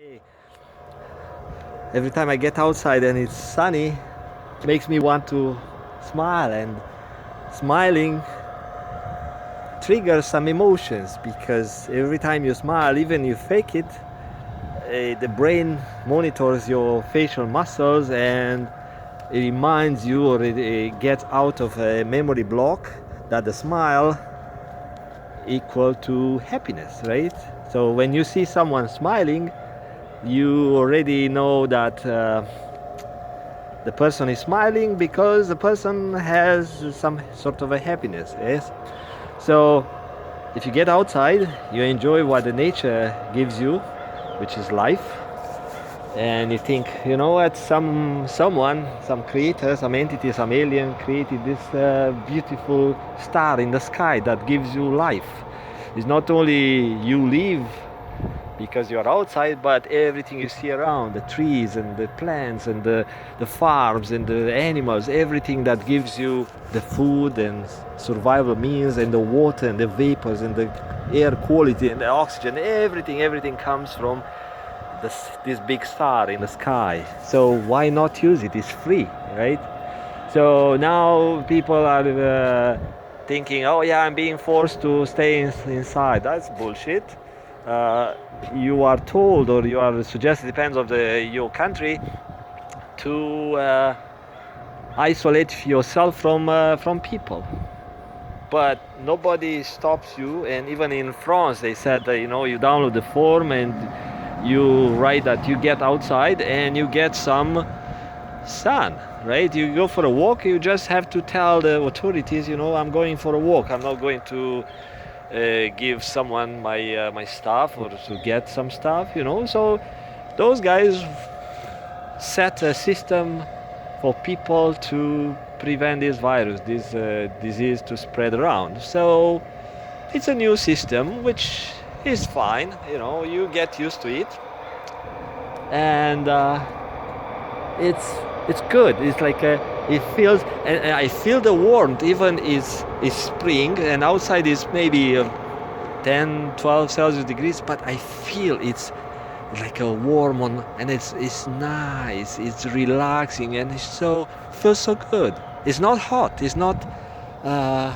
Hey, every time I get outside and it's sunny, it makes me want to smile, and smiling triggers some emotions because every time you smile, even you fake it, the brain monitors your facial muscles and it reminds you, or it gets out of a memory block, that the smile equal to happiness, right? So when you see someone smiling, you already know that the person is smiling because the person has some sort of a happiness. Yes. So if you get outside, you enjoy what the nature gives you, which is life, and you think, you know what, some creator, some entity, some alien created this beautiful star in the sky that gives you life. It's not only you live because you are outside, but everything you see around, the trees and the plants and the farms and the animals, everything that gives you the food and survival means, and the water and the vapors and the air quality and the oxygen, everything comes from this big star in the sky. So why not use it? It's free, right? So now people are thinking, oh yeah, I'm being forced to stay inside. That's bullshit. Uh, you are told, or you are suggested, depends of your country, to isolate yourself from people. But nobody stops you, and even in France they said that, you download the form and you write that you get outside and you get some sun, right? You go for a walk, you just have to tell the authorities, I'm going for a walk, I'm not going to give someone my stuff or to get some stuff. So those guys set a system for people to prevent this virus, this disease to spread around. So it's a new system which is fine, you get used to it, and it's good. It's like it feels, and I feel the warmth. Even is spring, and outside is maybe 10, 12 Celsius degrees, but I feel it's like a warm on, and it's nice. It's relaxing, and it's so feels so good. It's not hot. It's not uh,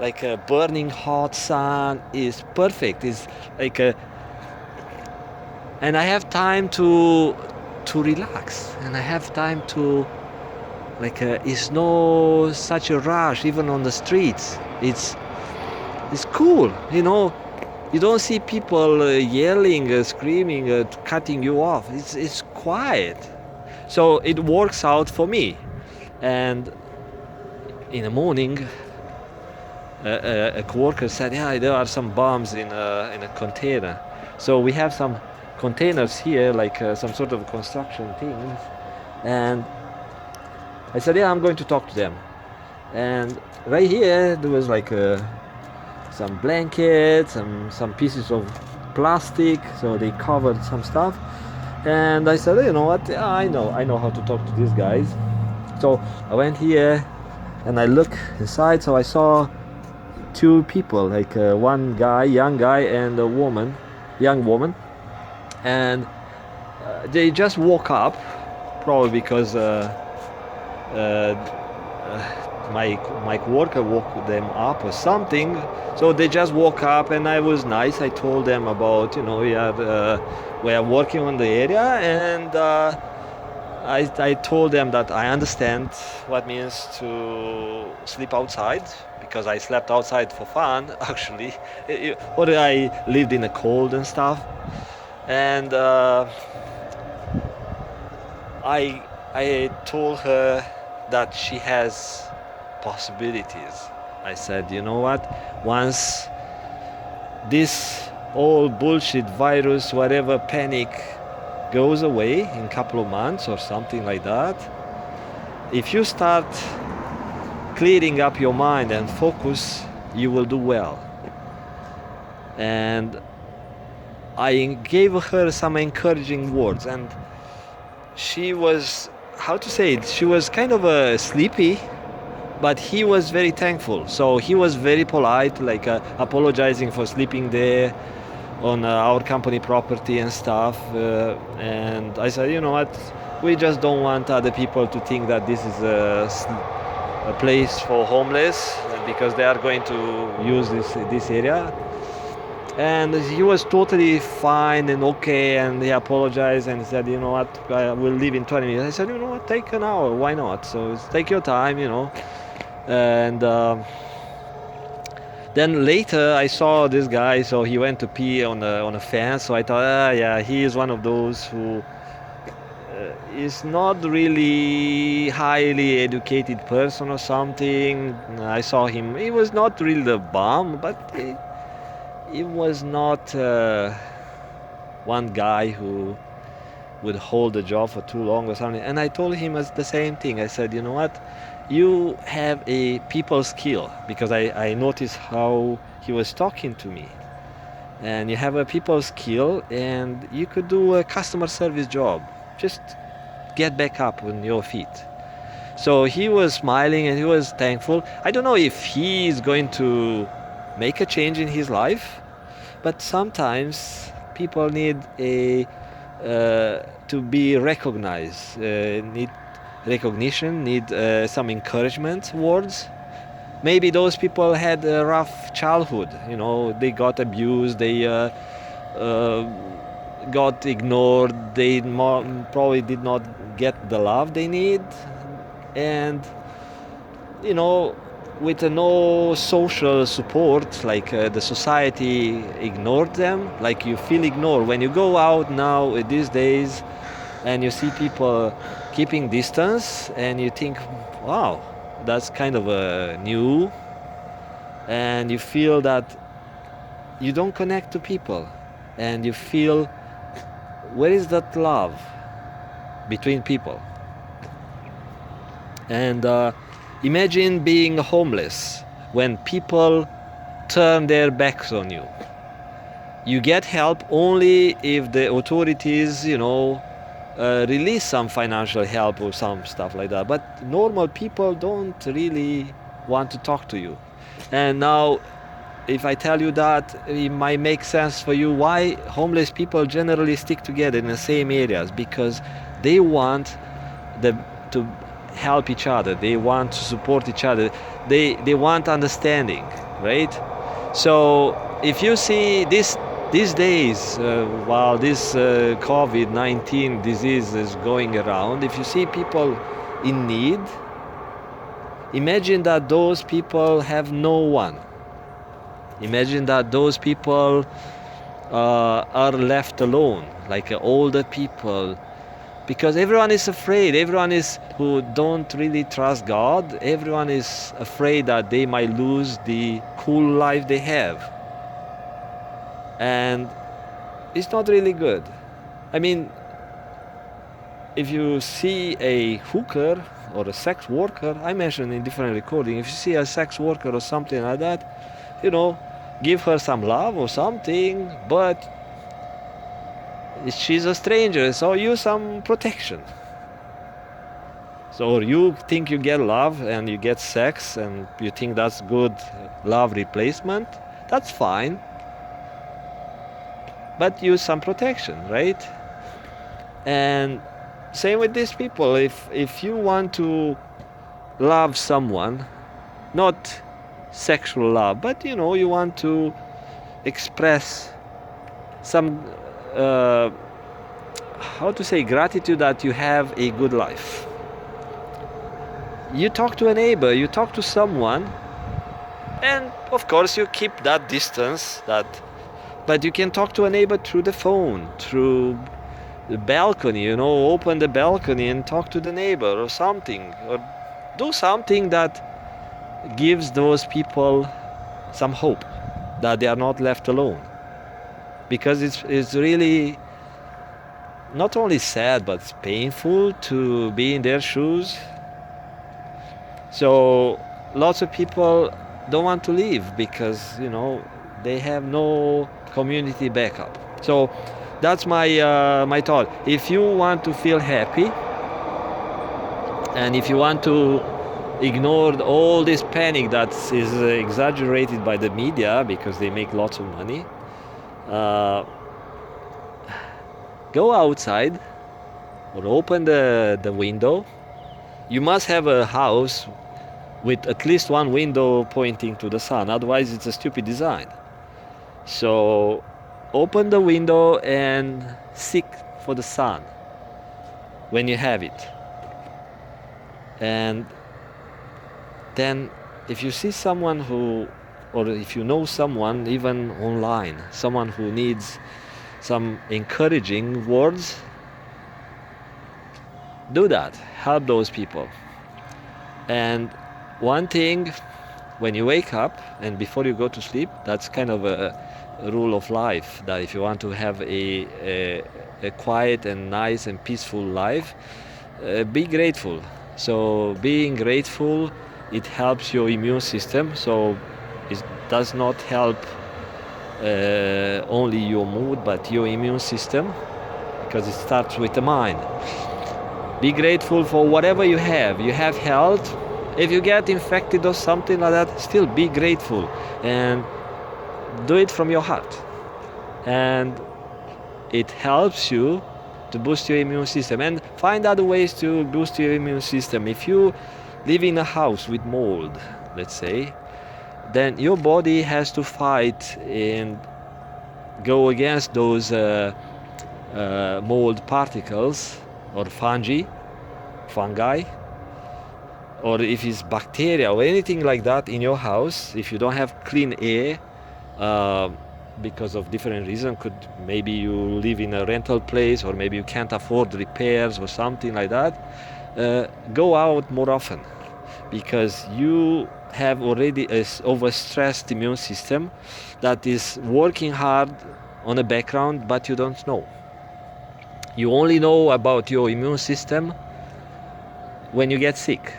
like a burning hot sun. Is perfect. It's like a, and I have time to relax, and I have time to, like it's no such a rush even on the streets. It's cool, you don't see people yelling, screaming, cutting you off. It's quiet, so it works out for me. And in the morning, a coworker said, yeah, there are some bombs in a container. So we have some containers here, like some sort of construction things. And I said, yeah, I'm going to talk to them. And right here, there was like some blankets, some pieces of plastic, so they covered some stuff. And I said, you know what? Yeah, I know how to talk to these guys. So I went here and I looked inside. So I saw two people, like one guy, young guy, and a woman, young woman, and they just woke up, probably because my coworker woke them up or something. So they just woke up, and I was nice. I told them about, we are working on the area, and I told them that I understand what means to sleep outside, because I slept outside for fun actually, or I lived in the cold and stuff. And I told her that she has possibilities. I said, you know what? Once this all bullshit virus, whatever panic goes away in a couple of months or something like that, if you start clearing up your mind and focus, you will do well. And I gave her some encouraging words, and she was, how to say it, she was kind of sleepy, but he was very thankful. So he was very polite, like apologizing for sleeping there, on our company property and stuff. And I said, you know what, we just don't want other people to think that this is a place for homeless, because they are going to use this area. And he was totally fine and okay, and he apologized and he said, you know what, I will leave in 20 minutes. I said, you know what, take an hour, why not? So take your time, you know. And then later I saw this guy, so he went to pee on a fence. So I thought, yeah, he is one of those who is not really highly educated person or something. I saw him, he was not really the bomb, but he was not one guy who would hold a job for too long or something. And I told him the same thing. I said, you know what, you have a people skill, because I noticed how he was talking to me. And you have a people skill, and you could do a customer service job. Just get back up on your feet. So he was smiling and he was thankful. I don't know if he is going to make a change in his life, but sometimes people need to be recognized, need recognition, need some encouragement words. Maybe those people had a rough childhood, you know, they got abused, they got ignored, they probably did not get the love they need, and you know, with no social support, like the society ignored them, like you feel ignored when you go out now these days and you see people keeping distance, and you think, wow, that's kind of new, and you feel that you don't connect to people, and you feel, where is that love between people? And imagine being homeless when people turn their backs on you. You get help only if the authorities, you know, release some financial help or some stuff like that. But normal people don't really want to talk to you. And now, if I tell you that, it might make sense for you why homeless people generally stick together in the same areas, because they want to help each other, they want to support each other, they want understanding, right? So if you see these days, while this COVID-19 disease is going around, if you see people in need, imagine that those people have no one. Imagine that those people are left alone, like older people, because everyone is afraid. Everyone is who don't really trust God. Everyone is afraid that they might lose the cool life they have, and it's not really good. I mean, if you see a hooker or a sex worker, I mentioned in different recording, if you see a sex worker or something like that, you know, give her some love or something, but she's a stranger, so use some protection. So you think you get love and you get sex and you think that's good love replacement, that's fine, but use some protection, right? And same with these people. If you want to love someone, not sexual love, but you know, you want to express some how to say, gratitude that you have a good life, you talk to a neighbor, you talk to someone, and of course you keep that distance, but you can talk to a neighbor through the phone, through the balcony, you know, open the balcony and talk to the neighbor or something, or do something that gives those people some hope that they are not left alone. Because it's really not only sad, but it's painful to be in their shoes. So lots of people don't want to leave because, you know, they have no community backup. So that's my thought. If you want to feel happy, and if you want to ignore all this panic that is exaggerated by the media because they make lots of money, uh, go outside or open the window. You must have a house with at least one window pointing to the sun, otherwise it's a stupid design. So open the window and seek for the sun when you have it. And then if you see someone who, or if you know someone even online, someone who needs some encouraging words, do that. Help those people. And one thing, when you wake up and before you go to sleep, that's kind of a rule of life, that if you want to have a quiet and nice and peaceful life, be grateful. So being grateful, it helps your immune system. So it does not help only your mood, but your immune system, because it starts with the mind. Be grateful for whatever you have. You have health. If you get infected or something like that, still be grateful and do it from your heart. And it helps you to boost your immune system, and find other ways to boost your immune system. If you live in a house with mold, let's say, then your body has to fight and go against those mold particles or fungi, or if it's bacteria or anything like that in your house. If you don't have clean air, because of different reasons, maybe you live in a rental place, or maybe you can't afford repairs or something like that, go out more often, because you have already an overstressed immune system that is working hard on the background, but you don't know. You only know about your immune system when you get sick.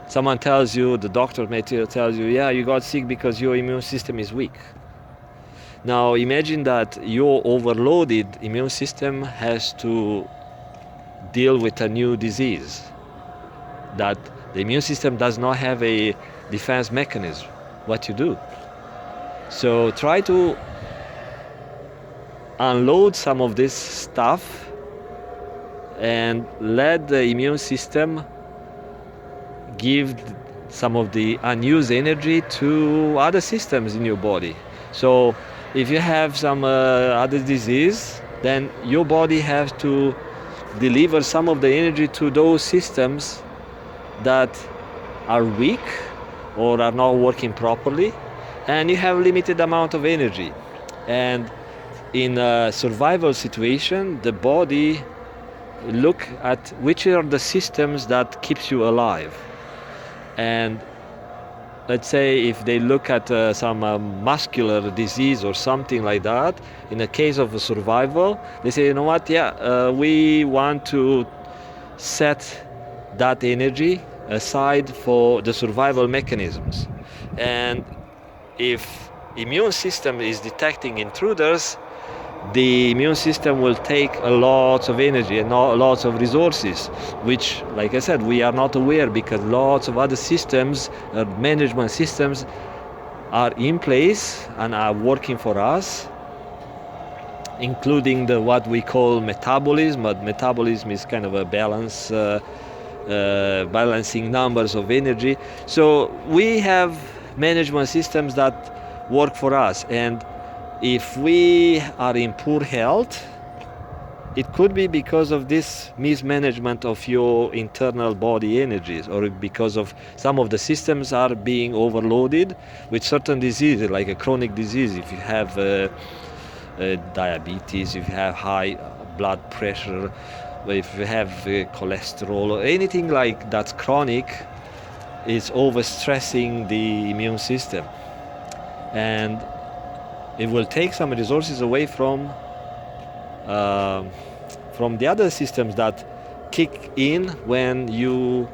Someone tells you, the doctor tells you, yeah, you got sick because your immune system is weak. Now imagine that your overloaded immune system has to deal with a new disease, that the immune system does not have a defense mechanism. What you do? So try to unload some of this stuff and let the immune system give some of the unused energy to other systems in your body. So if you have some other disease, then your body has to deliver some of the energy to those systems that are weak or are not working properly, and you have limited amount of energy. And in a survival situation, the body look at which are the systems that keeps you alive. And let's say if they look at some muscular disease or something like that, in the case of a survival, they say, you know what, we want to set that energy aside for the survival mechanisms. And if immune system is detecting intruders, the immune system will take a lot of energy and lots of resources, which, like I said, we are not aware, because lots of other systems, management systems, are in place and are working for us, including what we call metabolism. But metabolism is kind of a balancing numbers of energy. So we have management systems that work for us, and if we are in poor health, it could be because of this mismanagement of your internal body energies, or because of some of the systems are being overloaded with certain diseases, like a chronic disease. If you have diabetes, if you have high blood pressure, if you have cholesterol, or anything like that's chronic, is overstressing the immune system. And it will take some resources away from the other systems that kick in when you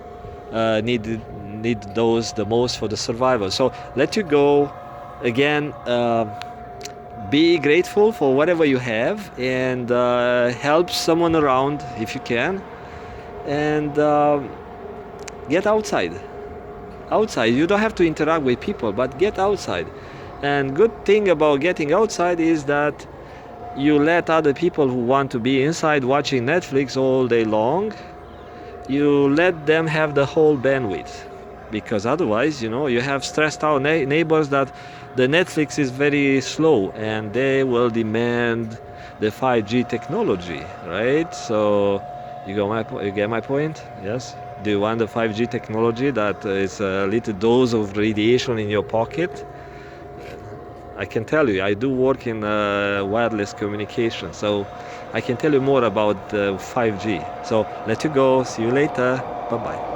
need those the most for the survival. So let you go. Again, be grateful for whatever you have, and help someone around if you can, and get outside. You don't have to interact with people, but get outside. And good thing about getting outside is that you let other people who want to be inside watching Netflix all day long, you let them have the whole bandwidth, because otherwise, you have stressed out neighbors that the Netflix is very slow and they will demand the 5G technology, right? So you get my point? Yes. Do you want the 5G technology that is a little dose of radiation in your pocket? I can tell you, I do work in wireless communication, so I can tell you more about 5G. So let you go. See you later. Bye bye.